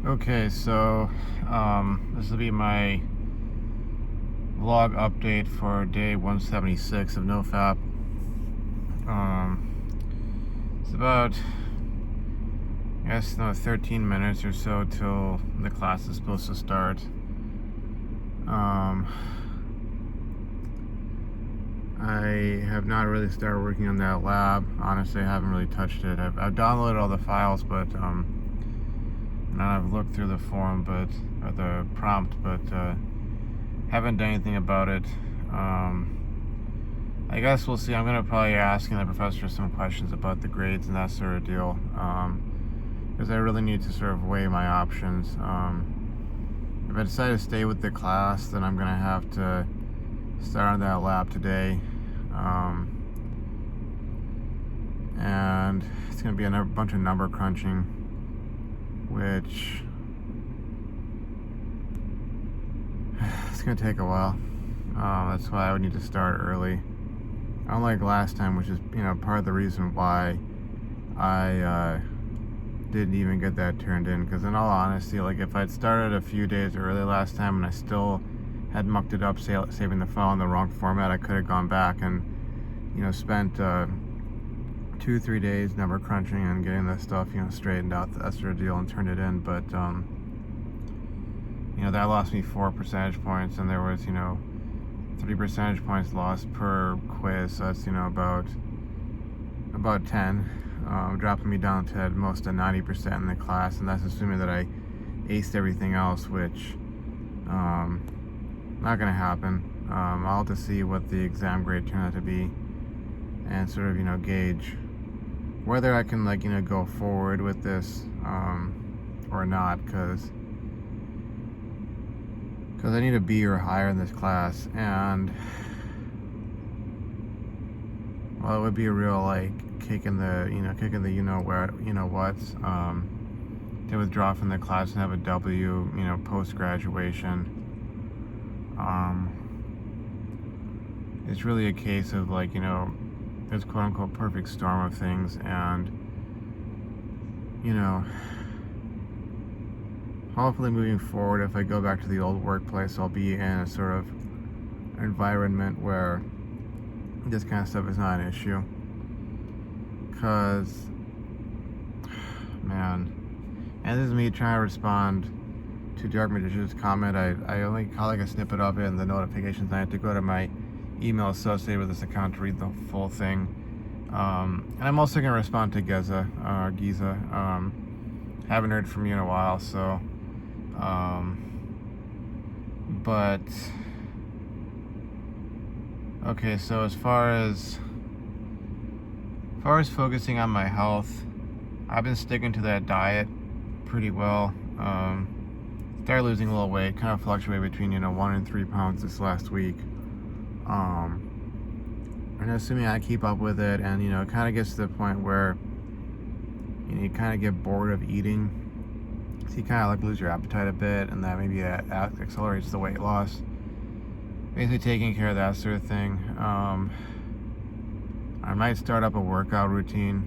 Okay, so this will be my vlog update for day 176 of Nofap. It's about, 13 minutes or so till the class is supposed to start. I have not really started working on that lab. Honestly, I haven't really touched it. I've downloaded all the files, but and I've looked through the form, or the prompt, but haven't done anything about it. I guess we'll see. I'm gonna probably asking the professor some questions about the grades and that sort of deal, because I really need to sort of weigh my options. If I decide to stay with the class, then I'm gonna have to start on that lab today, and it's gonna be a bunch of number crunching, which it's gonna take a while. That's why I would need to start early, unlike last time, which is part of the reason why I didn't even get that turned in. Because in all honesty, like, if I'd started a few days early last time and I still had mucked it up saving the file in the wrong format, I could have gone back and spent 2-3 days number crunching and getting this stuff straightened out, that sort of deal, and turned it in. But that lost me 4 percentage points, and there was 3 percentage points lost per quiz, so that's about 10, dropping me down to at most a 90% in the class, and that's assuming that I aced everything else, which not gonna happen. I'll have to see what the exam grade turned out to be, and sort of gauge whether I can go forward with this or not, because I need a B or higher in this class. And well, it would be a real kick in the what's to withdraw from the class and have a W post graduation. It's really a case of this quote unquote perfect storm of things, and hopefully moving forward, if I go back to the old workplace, I'll be in a sort of environment where this kind of stuff is not an issue. Because, man, and this is me trying to respond to Dark Magician's comment. I only caught a snippet of it in the notifications. I had to go to my email associated with this account to read the full thing. And I'm also going to respond to Giza. Haven't heard from you in a while, so but okay, so as far as focusing on my health, I've been sticking to that diet pretty well. Started losing a little weight, kind of fluctuated between 1 and 3 pounds this last week. And assuming I keep up with it, and it kind of gets to the point where you kind of get bored of eating, so you kind of lose your appetite a bit, and that maybe accelerates the weight loss. Basically taking care of that sort of thing. I might start up a workout routine.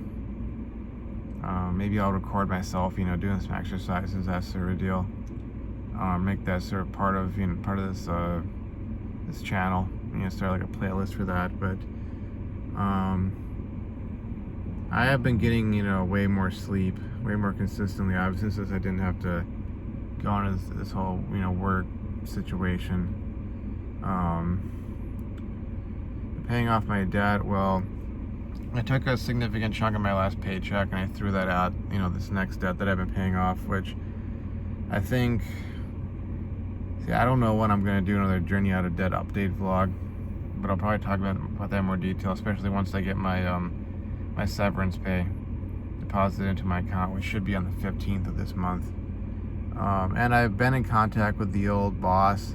Maybe I'll record myself doing some exercises, that sort of deal. Make that sort of part of this channel. Start a playlist for that. But I have been getting way more sleep, way more consistently, obviously, since I didn't have to go into this whole work situation. Paying off my debt, well, I took a significant chunk of my last paycheck and I threw that at this next debt that I've been paying off, which I think, I don't know when I'm going to do another Journey Out of Debt update vlog, but I'll probably talk about that in more detail, especially once I get my my severance pay deposited into my account, which should be on the 15th of this month. And I've been in contact with the old boss.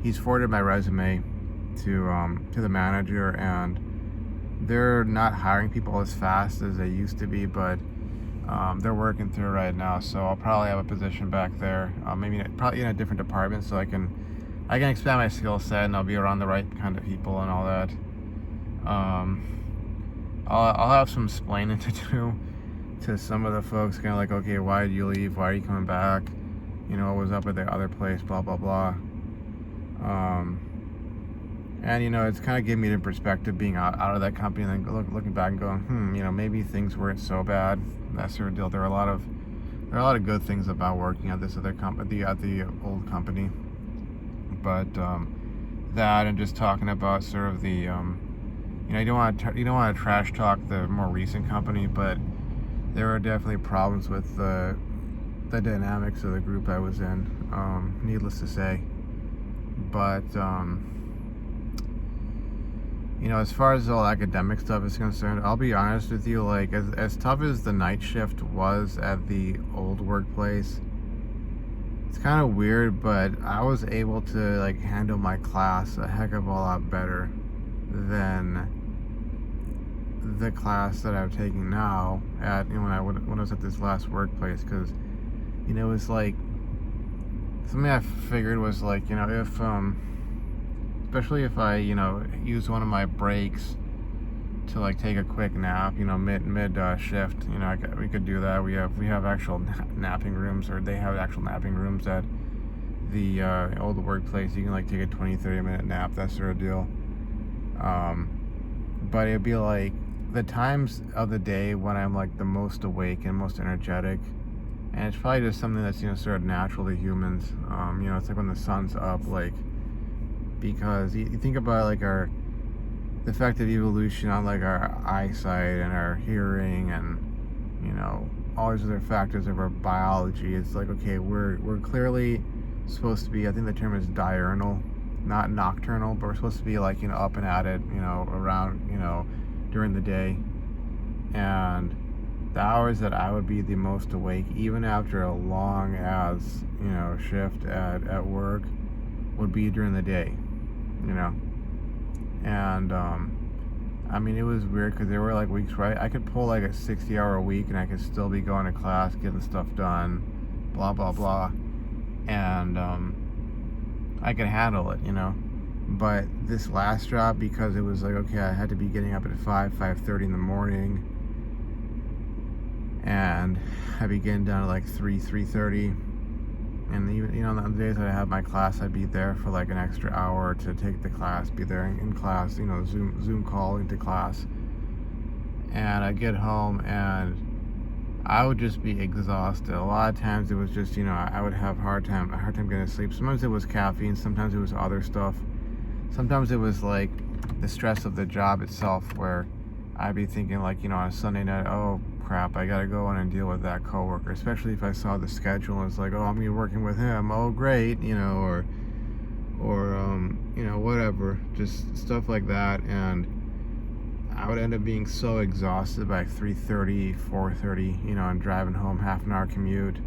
He's forwarded my resume to the manager, and they're not hiring people as fast as they used to be, but they're working through it right now, so I'll probably have a position back there, probably in a different department, so I can expand my skill set, and I'll be around the right kind of people and all that. I'll have some explaining to do to some of the folks, okay, why did you leave? Why are you coming back? you know, what was up at the other place, blah, blah, blah. And, you know, it's kind of gave me the perspective being out of that company and then looking back and going, you know, maybe things weren't so bad, that sort of deal. There are a lot of good things about working at this other company, at the old company. But that, and just talking about sort of the, you know, you don't want to trash talk the more recent company, but there are definitely problems with the dynamics of the group I was in, needless to say. But you know, as far as all academic stuff is concerned, I'll be honest with you, like, as tough as the night shift was at the old workplace, it's kind of weird, but I was able to, like, handle my class a heck of a lot better than the class that I'm taking now at, you know, when I was at this last workplace, because, you know, it was like, something I figured was like, you know, if especially if I, you know, use one of my breaks to, like, take a quick nap, you know, mid shift, you know, we could do that. We have actual napping rooms, or they have actual napping rooms at the old workplace. You can, like, take a 20-30 minute nap, that sort of deal. But it'd be like the times of the day when I'm, like, the most awake and most energetic, and it's probably just something that's, you know, sort of natural to humans. You know, it's like when the sun's up, like, because you think about, like, the fact of evolution on, like, our eyesight and our hearing and, you know, all these other factors of our biology. It's like, okay, we're clearly supposed to be, I think the term is diurnal, not nocturnal, but we're supposed to be, like, you know, up and at it, you know, around, you know, during the day. And the hours that I would be the most awake, even after a long as, you know, shift at work, would be during the day, you know. And I mean, it was weird because there were, like, weeks where I could pull, like, a 60-hour week and I could still be going to class, getting stuff done, blah blah blah, and I could handle it, you know. But this last job, because it was like, okay, I had to be getting up at 5:30 in the morning, and I'd be getting down to, like, 3:30. And even, you know, on the days that I have my class, I'd be there for, like, an extra hour to take the class, be there in class, you know, Zoom call into class. And I'd get home and I would just be exhausted. A lot of times it was just, you know, I would have a hard time getting to sleep. Sometimes it was caffeine, sometimes it was other stuff. Sometimes it was, like, the stress of the job itself, where I'd be thinking, like, you know, on a Sunday night, oh crap, I gotta go in and deal with that coworker, especially if I saw the schedule and it's like, oh, I'm gonna be working with him, oh great, you know, or you know, whatever, just stuff like that. And I would end up being so exhausted by 3:30, 4:30, you know, and driving home, half an hour commute,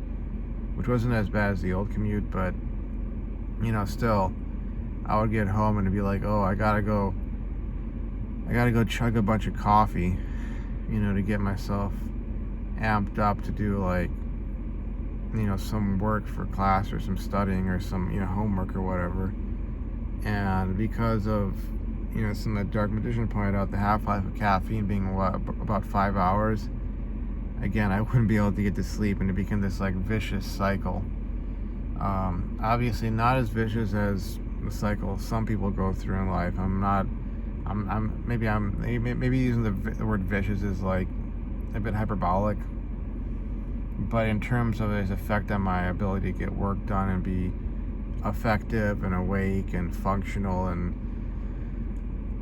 which wasn't as bad as the old commute, but, you know, still, I would get home and it'd be like, oh, I gotta go chug a bunch of coffee, you know, to get myself amped up to do, like, you know, some work for class or some studying or some, you know, homework or whatever. And because of, you know, some of the Dark Magician pointed out, the half-life of caffeine being about 5 hours, again, I wouldn't be able to get to sleep, and it became this, like, vicious cycle. Obviously not as vicious as the cycle some people go through in life. Maybe using the word vicious is, like, a bit hyperbolic, but in terms of its effect on my ability to get work done and be effective and awake and functional and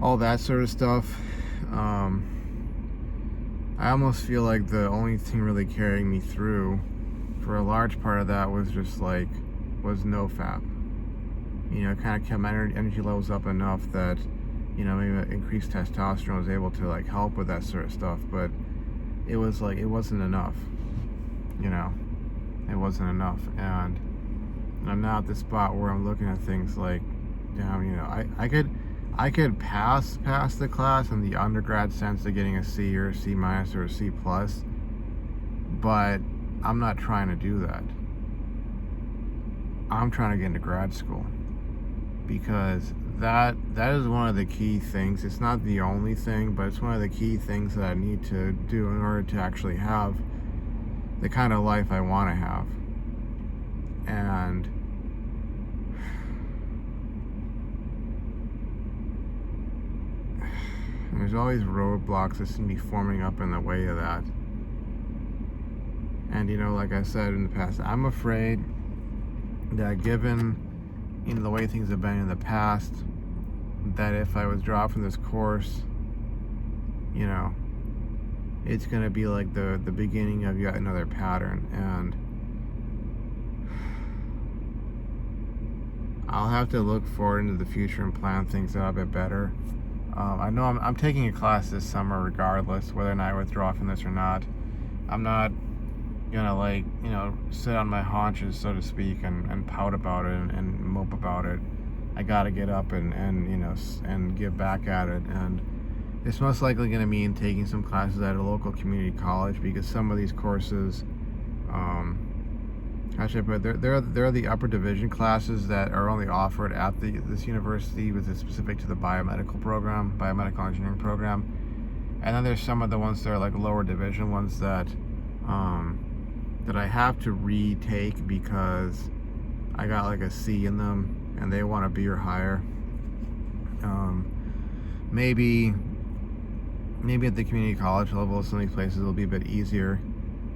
all that sort of stuff, I almost feel like the only thing really carrying me through for a large part of that was Nofap. You know, it kind of kept my energy levels up enough that, you know, maybe increased testosterone was able to, like, help with that sort of stuff, but it was like, it wasn't enough, you know, it wasn't enough. And I'm now at the spot where I'm looking at things like, damn, you know, I could pass the class in the undergrad sense of getting a C or a C minus or a C plus, but I'm not trying to do that. I'm trying to get into grad school, because that is one of the key things. It's not the only thing, but it's one of the key things that I need to do in order to actually have the kind of life I want to have. and there's always roadblocks that seem to be forming up in the way of that. And like I said in the past, I'm afraid that given the way things have been in the past, that if I was dropped from this course, it's going to be like the beginning of yet another pattern, and I'll have to look forward into the future and plan things out a bit better. I know I'm taking a class this summer regardless, whether or not I withdraw from this or not. I'm not gonna sit on my haunches, so to speak, and pout about it and mope about it. I gotta get up and give back at it, and it's most likely gonna mean taking some classes at a local community college, because some of these courses, actually, but they're the upper division classes that are only offered at this university, which is specific to the biomedical engineering program. And then there's some of the ones that are like lower division ones that I have to retake because I got like a C in them, and they want a B or higher. Maybe at the community college level, some of these places will be a bit easier,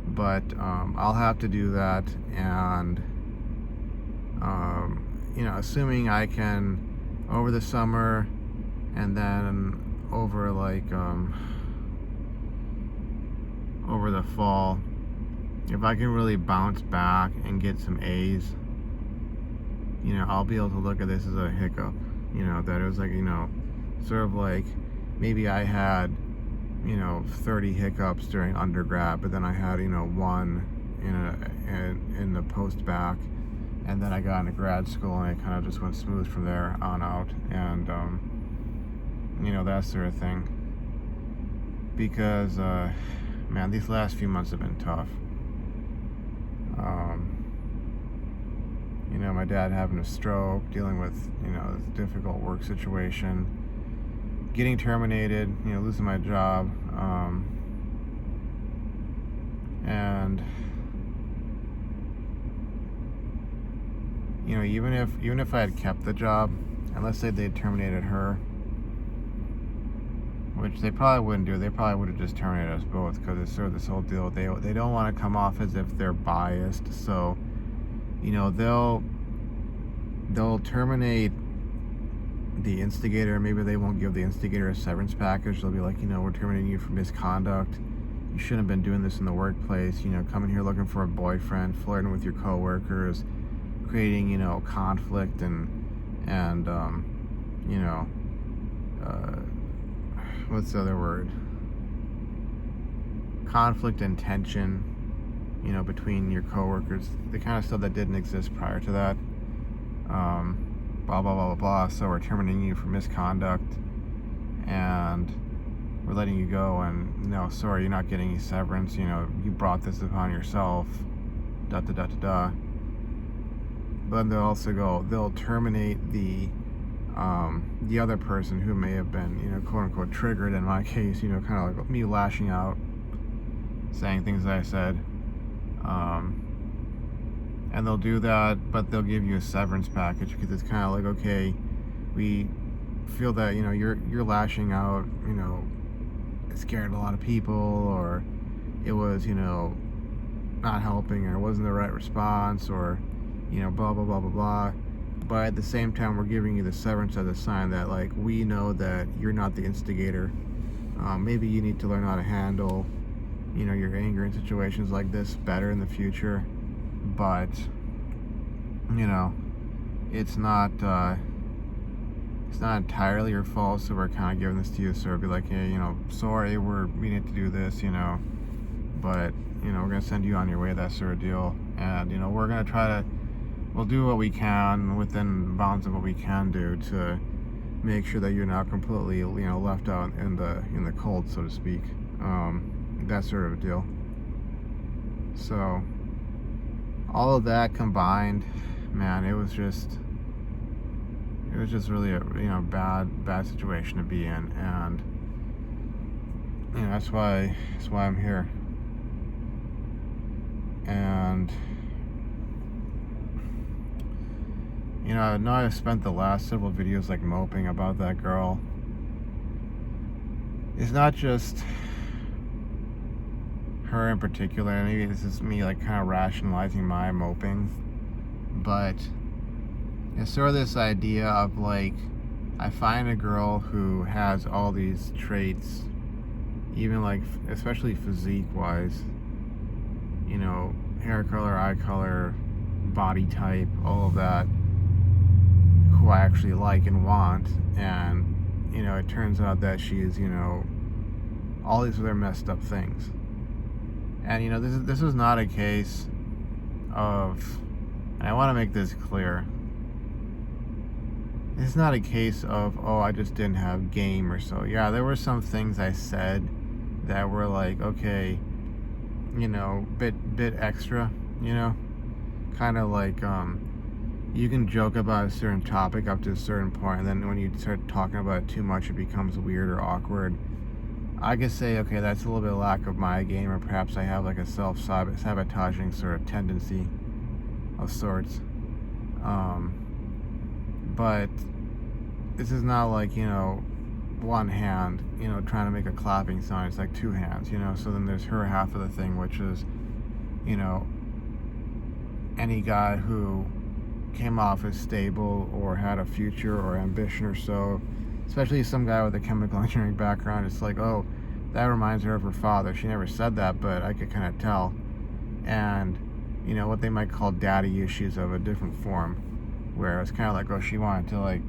but I'll have to do that. And assuming I can, over the summer and then over over the fall, if I can really bounce back and get some A's, I'll be able to look at this as a hiccup, that it was like, sort of like maybe I had 30 hiccups during undergrad, but then I had one in the post back, and then I got into grad school, and it kind of just went smooth from there on out, and that sort of thing. Because man, these last few months have been tough. My dad having a stroke, dealing with this difficult work situation, getting terminated, losing my job, and even if I had kept the job, and let's say they'd terminated her, which they probably wouldn't do. They probably would have just terminated us both, because it's sort of this whole deal. They don't want to come off as if they're biased, so they'll terminate the instigator. Maybe they won't give the instigator a severance package. They'll be like, we're terminating you for misconduct. You shouldn't have been doing this in the workplace. Coming here looking for a boyfriend, flirting with your coworkers, creating conflict and what's the other word? Conflict and tension, between your coworkers, the kind of stuff that didn't exist prior to that. Blah, blah, blah, blah, blah. So we're terminating you for misconduct, and we're letting you go, and no, sorry, you're not getting any severance. You brought this upon yourself. Da da da da da. But then they'll terminate the other person who may have been, quote unquote, triggered in my case, kind of like me lashing out, saying things that I said. And they'll do that, but they'll give you a severance package, because it's kind of like, okay, we feel that, you're lashing out, it scared a lot of people, or it was, not helping, or it wasn't the right response, or, blah, blah, blah, blah, blah. But at the same time, we're giving you the severance as a sign that, like, we know that you're not the instigator. Maybe you need to learn how to handle, your anger in situations like this better in the future. But, it's not entirely your fault, so we're kind of giving this to you. So it'll be like, hey, sorry, we need to do this, but, we're going to send you on your way, that sort of deal. And, we're going to we'll do what we can within bounds of what we can do to make sure that you're not completely, left out in the cold, so to speak. That sort of a deal. So all of that combined, man, it was just really a bad situation to be in, and that's why I'm here. And You know, I know I've spent the last several videos like moping about that girl. It's not just her in particular. Maybe this is me like kind of rationalizing my moping, but it's sort of this idea of like, I find a girl who has all these traits, even like, especially physique wise, you know, hair color, eye color, body type, all of that, who I actually like and want. And, you know, it turns out that she's, you know, all these other messed up things. And, you know, this is not a case of, and I want to make this clear, it's not a case of, oh, I just didn't have game or so. Yeah, there were some things I said that were like, okay, you know, bit extra, you know, kind of like, you can joke about a certain topic up to a certain point, and then when you start talking about it too much, it becomes weird or awkward. I could say, okay, that's a little bit of lack of my game, or perhaps I have like a self-sabotaging sort of tendency of sorts. But this is not like, you know, one hand, you know, trying to make a clapping sound. It's like two hands, you know. So then there's her half of the thing, which is, you know, any guy who came off as stable or had a future or ambition or so, especially some guy with a chemical engineering background, it's like, oh, that reminds her of her father. She never said that, but I could kind of tell. And, you know, what they might call daddy issues of a different form, where it's kind of like, oh, she wanted to, like,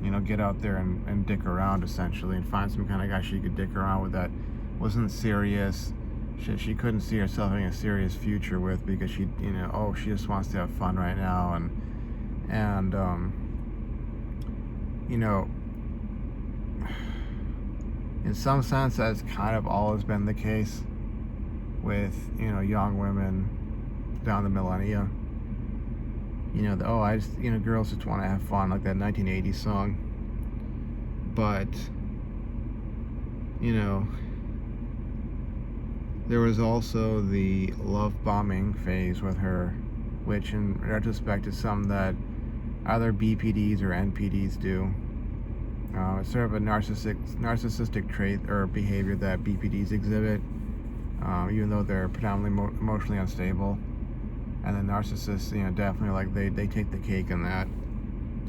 you know, get out there and dick around, essentially, and find some kind of guy she could dick around with that wasn't serious. She couldn't see herself having a serious future with, because she, you know, oh, she just wants to have fun right now. And you know, in some sense, that's kind of always been the case with, you know, young women down the millennia. You know, oh, I just, you know, girls just want to have fun, like that 1980s song. But, you know, there was also the love bombing phase with her, which in retrospect is something that either BPDs or NPDs do. It's sort of a narcissistic trait or behavior that BPDs exhibit, even though they're predominantly emotionally unstable. And the narcissists, you know, definitely, like, they take the cake in that.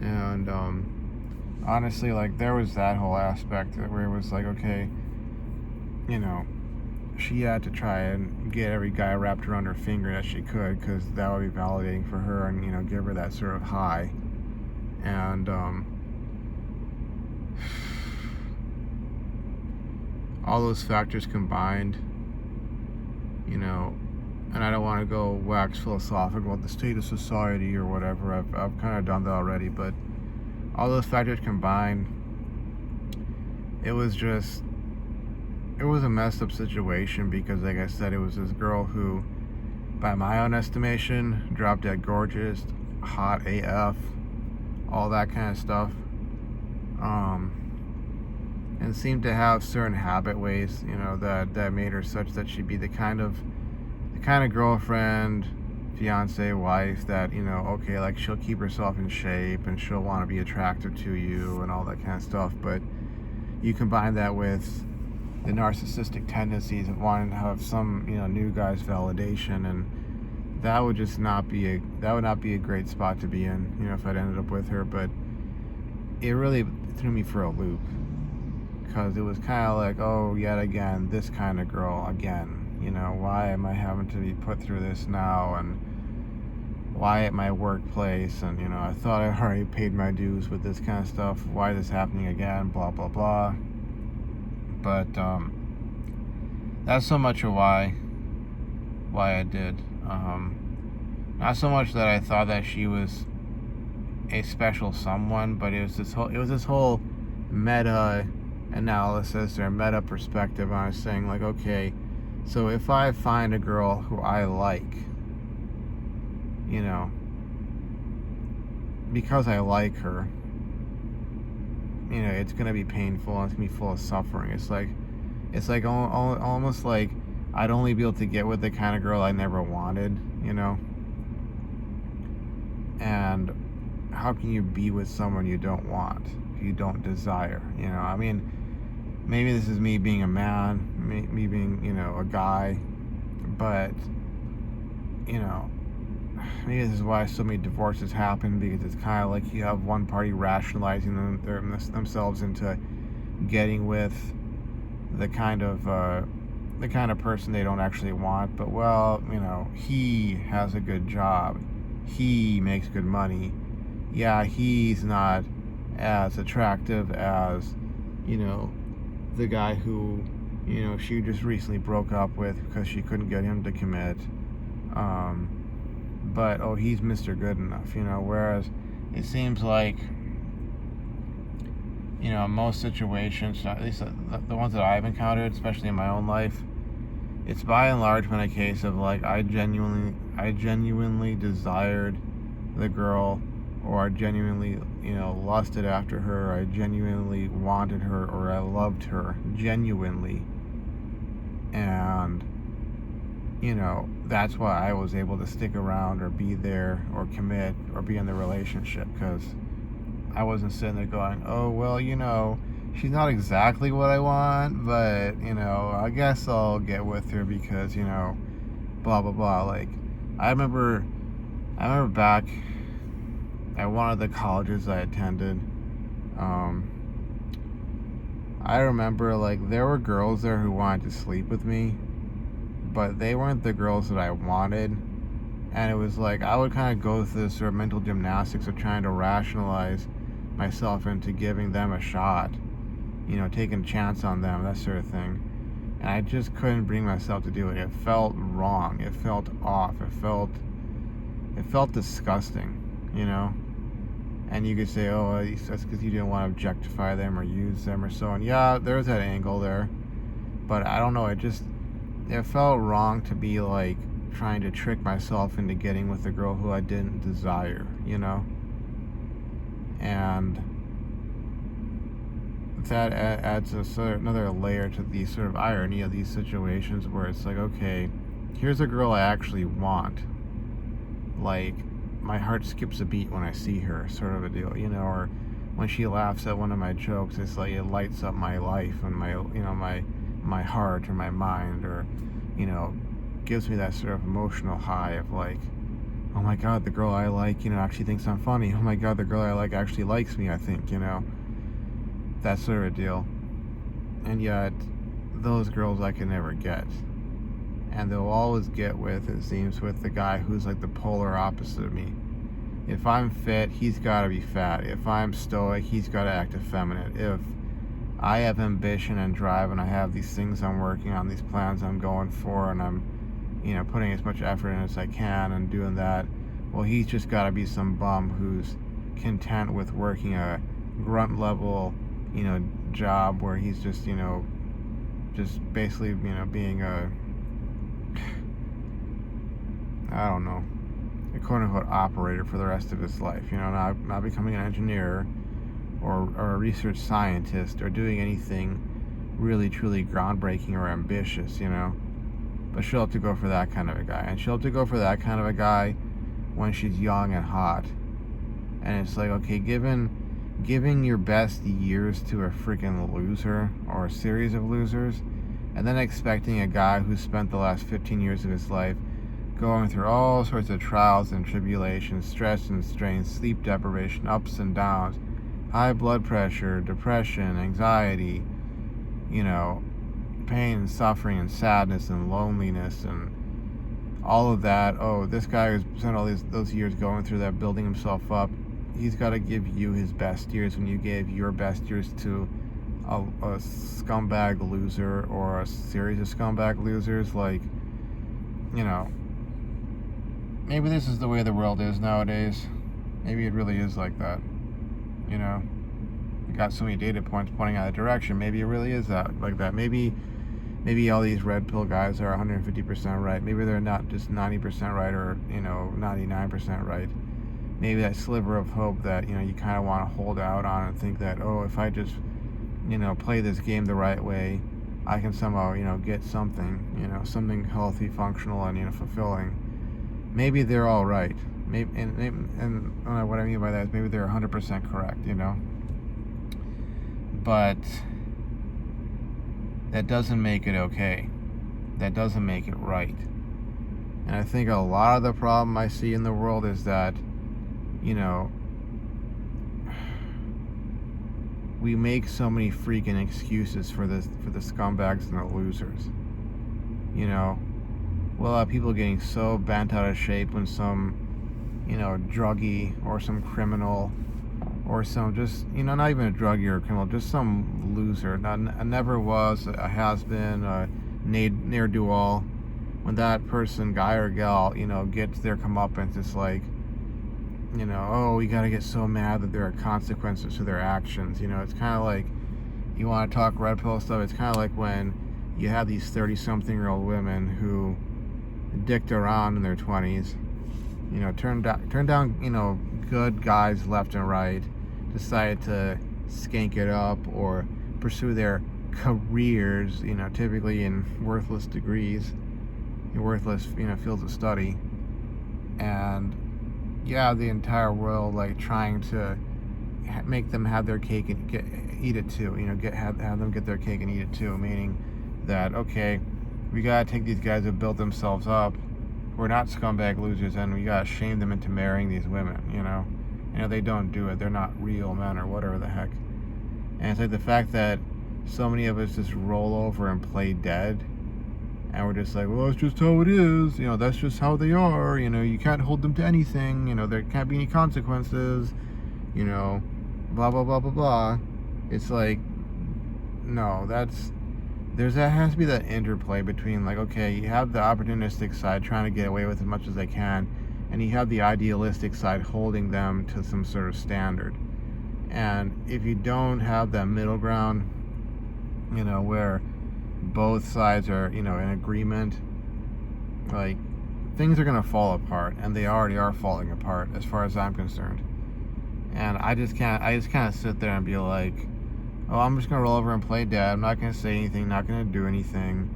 And honestly, like, there was that whole aspect where it was like, okay, you know, she had to try and get every guy wrapped around her finger that she could, because that would be validating for her and, you know, give her that sort of high. And all those factors combined, you know, and I don't want to go wax philosophical about the state of society or whatever. I've kind of done that already, but all those factors combined, it was a messed up situation, because, like I said, it was this girl who, by my own estimation, drop dead gorgeous, hot AF, all that kind of stuff, and seemed to have certain habit ways, you know, that made her such that she'd be the kind of girlfriend, fiance, wife that, you know, okay, like, she'll keep herself in shape and she'll want to be attractive to you and all that kind of stuff. But you combine that with the narcissistic tendencies of wanting to have some, you know, new guy's validation, and that would not be a great spot to be in, you know, if I'd ended up with her. But it really threw me for a loop, because it was kind of like, oh, yet again, this kind of girl again. You know, why am I having to be put through this now? And why at my workplace? And, you know, I thought I already paid my dues with this kind of stuff. Why is this happening again? Blah, blah, blah. But that's so much of why I did. Not so much that I thought that she was a special someone, but it was this whole meta analysis or meta perspective. I was saying, like, okay, so if I find a girl who I like, you know, because I like her, you know, it's gonna be painful and it's gonna be full of suffering. It's like almost like I'd only be able to get with the kind of girl I never wanted, you know. And how can you be with someone you don't want, you don't desire? You know, I mean, maybe this is me being a man, me being, you know, a guy, but, you know, maybe this is why so many divorces happen, because it's kind of like you have one party rationalizing themselves into getting with the kind of person they don't actually want. But, well, you know, he has a good job, he makes good money, yeah, he's not as attractive as, you know, the guy who, you know, she just recently broke up with because she couldn't get him to commit. But, oh, he's Mr. Good enough, you know, whereas it seems like, you know, in most situations, at least the ones that I've encountered, especially in my own life, it's by and large been a case of, like, I genuinely desired the girl, or I genuinely, you know, lusted after her, or I genuinely wanted her, or I loved her genuinely. And, you know, that's why I was able to stick around or be there or commit or be in the relationship, because I wasn't sitting there going, oh, well, you know, she's not exactly what I want, but, you know, I guess I'll get with her because, you know, blah, blah, blah. Like, I remember back at one of the colleges I attended, I remember, like, there were girls there who wanted to sleep with me, but they weren't the girls that I wanted. And it was like, I would kind of go through this sort of mental gymnastics of trying to rationalize myself into giving them a shot, you know, taking a chance on them, that sort of thing. And I just couldn't bring myself to do it. It felt wrong. It felt off. It felt disgusting, you know? And you could say, oh, that's because you didn't want to objectify them or use them or so on. Yeah, there's that angle there. But I don't know, it felt wrong to be, like, trying to trick myself into getting with a girl who I didn't desire, you know? And that adds another layer to the sort of irony of these situations where it's like, okay, here's a girl I actually want. Like, my heart skips a beat when I see her, sort of a deal, you know? Or when she laughs at one of my jokes, it's like it lights up my life and my, you know, my heart or my mind, or, you know, gives me that sort of emotional high of, like, oh my god, the girl I like, you know, actually thinks I'm funny. Oh my god, the girl I like actually likes me, I think, you know? That sort of a deal. And yet, those girls I can never get. And they'll always get with, it seems, with the guy who's like the polar opposite of me. If I'm fit, he's gotta be fat. If I'm stoic, he's gotta act effeminate. If I have ambition and drive and I have these things I'm working on, these plans I'm going for, and I'm, you know, putting as much effort in as I can and doing that, well, he's just gotta be some bum who's content with working a grunt level, you know, job where he's just, you know, just basically, you know, being a, I don't know, a quote-unquote operator for the rest of his life, you know, not becoming an engineer or a research scientist or doing anything really, truly groundbreaking or ambitious, you know. But she'll have to go for that kind of a guy. And she'll have to go for that kind of a guy when she's young and hot. And it's like, okay, giving your best years to a freaking loser or a series of losers, and then expecting a guy who spent the last 15 years of his life going through all sorts of trials and tribulations, stress and strain, sleep deprivation, ups and downs, high blood pressure, depression, anxiety, you know, pain and suffering and sadness and loneliness and all of that. Oh, this guy who's spent all those years going through that, building himself up, he's got to give you his best years when you gave your best years to a scumbag loser or a series of scumbag losers. Like, you know, maybe this is the way the world is nowadays. Maybe it really is like that. You know, you got so many data points pointing out a direction. Maybe it really is that like that. Maybe all these red pill guys are 150% right. Maybe they're not just 90% right, or, you know, 99% right. Maybe that sliver of hope that, you know, you kind of want to hold out on and think that, oh, if I just, you know, play this game the right way, I can somehow, you know, get something, you know, something healthy, functional, and, you know, fulfilling. Maybe they're all right. Maybe, and what I mean by that is maybe they're 100% correct, you know? But that doesn't make it okay. That doesn't make it right. And I think a lot of the problem I see in the world is that, you know, we make so many freaking excuses for the scumbags and the losers. You know, we'll have people getting so bent out of shape when some, you know, druggie or some criminal or some just, you know, not even a druggie or a criminal, just some loser, never was, a has-been, a ne'er-do-well, when that person, guy or gal, you know, gets their comeuppance, it's like, you know, oh, we gotta get so mad that there are consequences to their actions. You know, it's kind of like, you want to talk red pill stuff, it's kind of like when you have these 30-something-year-old women who dicked around in their 20s, you know, turned down, you know, good guys left and right, decided to skank it up or pursue their careers, you know, typically in worthless degrees, in worthless, you know, fields of study, and you have the entire world like trying to make them have their cake and eat it too, you know, have them get their cake and eat it too, meaning that, okay, we gotta take these guys that built themselves up, we're not scumbag losers, and we gotta shame them into marrying these women, you know, they don't do it, they're not real men or whatever the heck. And it's like the fact that so many of us just roll over and play dead, and we're just like, well, it's just how it is, you know, that's just how they are, you know, you can't hold them to anything, you know, there can't be any consequences, you know, blah blah blah blah blah. It's like, no, that has to be that interplay between, like, okay, you have the opportunistic side trying to get away with as much as they can, and you have the idealistic side holding them to some sort of standard. And if you don't have that middle ground, you know, where both sides are, you know, in agreement, like, things are gonna fall apart, and they already are falling apart as far as I'm concerned. And I just kind of sit there and be like, oh, I'm just gonna roll over and play dead. I'm not gonna say anything, not gonna do anything,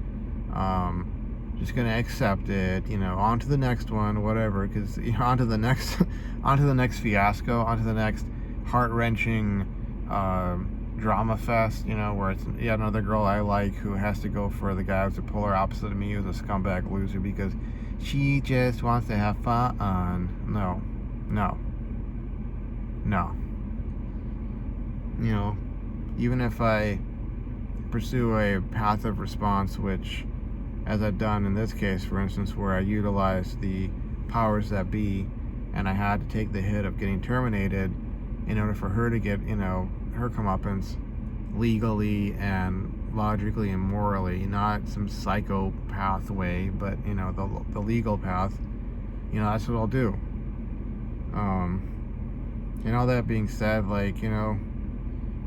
just gonna accept it, you know, on to the next one, whatever, because, you know, on to the next fiasco, on to the next heart-wrenching drama fest, you know, where it's yet another girl I like who has to go for the guy who's the polar opposite of me, who's a scumbag loser because she just wants to have fun. No. You know, even if I pursue a path of response, which, as I've done in this case, for instance, where I utilized the powers that be, and I had to take the hit of getting terminated in order for her to get, you know, her comeuppance legally and logically and morally, not some psychopath way, but, you know, the legal path, you know, that's what I'll do. And all that being said, like, you know,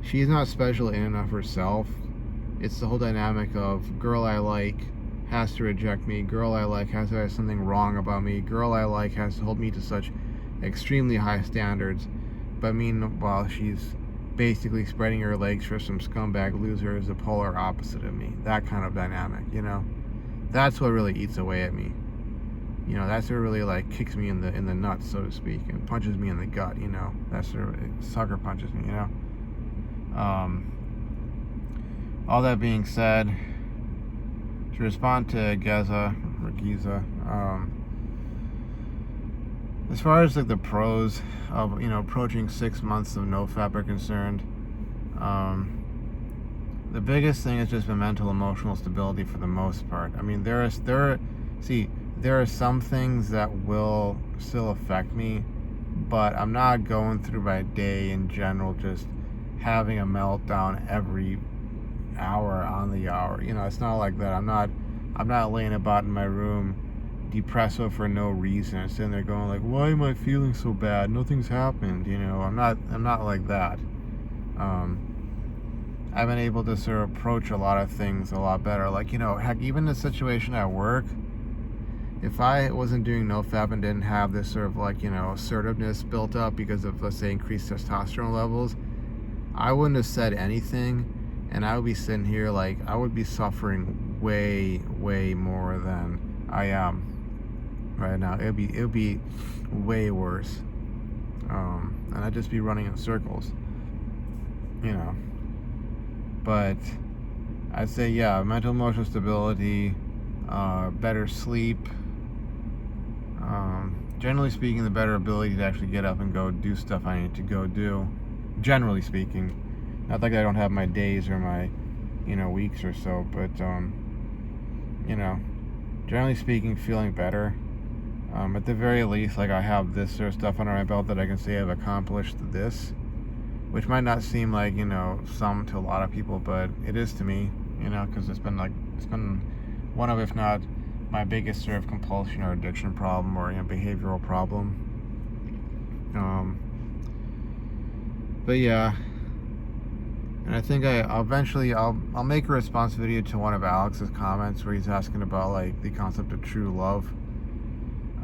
she's not special in and of herself. It's the whole dynamic of girl I like has to reject me, girl I like has to have something wrong about me, girl I like has to hold me to such extremely high standards, but meanwhile she's basically spreading her legs for some scumbag loser is the polar opposite of me. That kind of dynamic, you know, that's what really eats away at me. You know, that's what really, like, kicks me in the nuts, so to speak, and punches me in the gut, you know. That's what sucker punches me, you know. All that being said, to respond to Giza, as far as, like, the pros of, you know, approaching 6 months of Nofap are concerned, the biggest thing has just been mental emotional stability for the most part. I mean, there are some things that will still affect me, but I'm not going through my day in general just having a meltdown every hour on the hour. You know, it's not like that. I'm not laying about in my room depresso for no reason and sitting there going like, why am I feeling so bad? Nothing's happened, you know. I'm not like that. I've been able to sort of approach a lot of things a lot better. Like, you know, heck, even the situation at work, if I wasn't doing Nofap and didn't have this sort of, like, you know, assertiveness built up because of, let's say, increased testosterone levels, I wouldn't have said anything, and I would be sitting here like I would be suffering way more than I am. right now. It would be way worse. And I'd just be running in circles, you know. But I'd say, yeah, mental emotional stability, better sleep, generally speaking, the better ability to actually get up and go do stuff I need to go do, generally speaking. Not like I don't have my days or my, weeks or so, but, generally speaking, feeling better. At the very least, like, I have this sort of stuff under my belt that I can say I've accomplished this, which might not seem like, some to a lot of people, but it is to me, because it's been one of, if not my biggest sort of compulsion or addiction problem or, behavioral problem. But yeah, and I think I'll eventually I'll make a response video to one of Alex's comments where he's asking about, like, the concept of true love.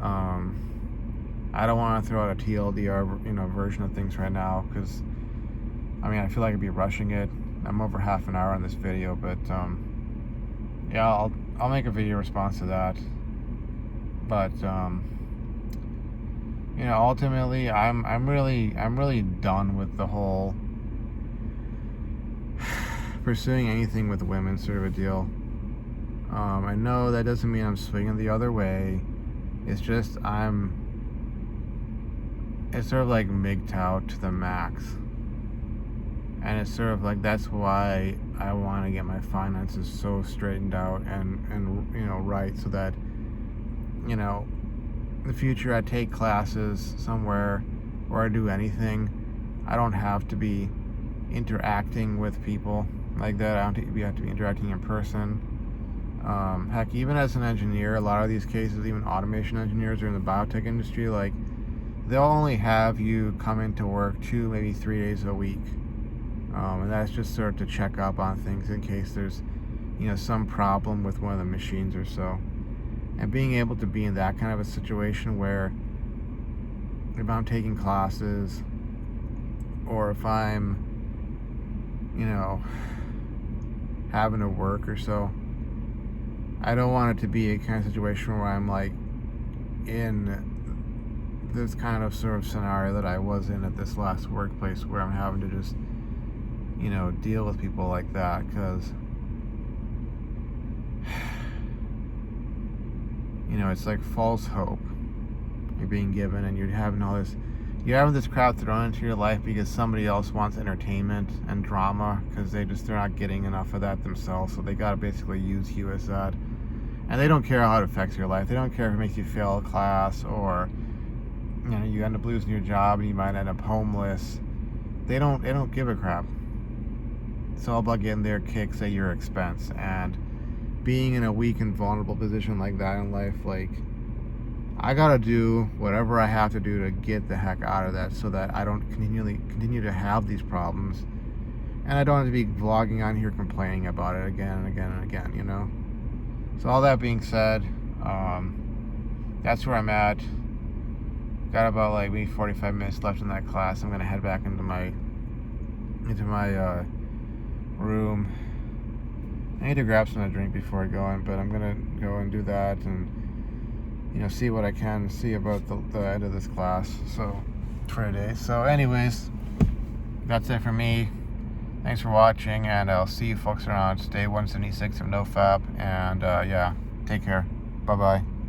I don't want to throw out a TLDR, version of things right now, because, I feel like I'd be rushing it. I'm over half an hour on this video, but, yeah, I'll make a video response to that. But, ultimately, I'm really done with the whole pursuing anything with women sort of a deal. I know that doesn't mean I'm swinging the other way. It's just it's sort of like MGTOW out to the max. And it's sort of like, that's why I want to get my finances so straightened out and right, so that, in the future I take classes somewhere or I do anything, I don't have to be interacting with people like that. I don't have to be interacting in person. Heck, even as an engineer, a lot of these cases, even automation engineers or in the biotech industry, like, they'll only have you come into work 2, maybe 3 days a week. And that's just sort of to check up on things in case there's, some problem with one of the machines or so. And being able to be in that kind of a situation where if I'm taking classes or if I'm, having to work or so, I don't want it to be a kind of situation where I'm, like, in this kind of sort of scenario that I was in at this last workplace, where I'm having to just, deal with people like that, because, it's like false hope you're being given, and you're having this crap thrown into your life because somebody else wants entertainment and drama, because they're not getting enough of that themselves, so they gotta basically use you as that. And they don't care how it affects your life. They don't care if it makes you fail a class, or you end up losing your job and you might end up homeless. They don't give a crap. It's all about getting their kicks at your expense. And being in a weak and vulnerable position like that in life, like, I gotta do whatever I have to do to get the heck out of that, so that I don't continue to have these problems, and I don't have to be vlogging on here complaining about it again and again and again. So all that being said, that's where I'm at. Got about, like, maybe 45 minutes left in that class. I'm gonna head back into my room. I need to grab something to drink before I go in, but I'm gonna go and do that and see what I can see about the end of this class, so, for today. So anyways, that's it for me. Thanks for watching, and I'll see you folks around day 176 of Nofap, and yeah, take care. Bye bye.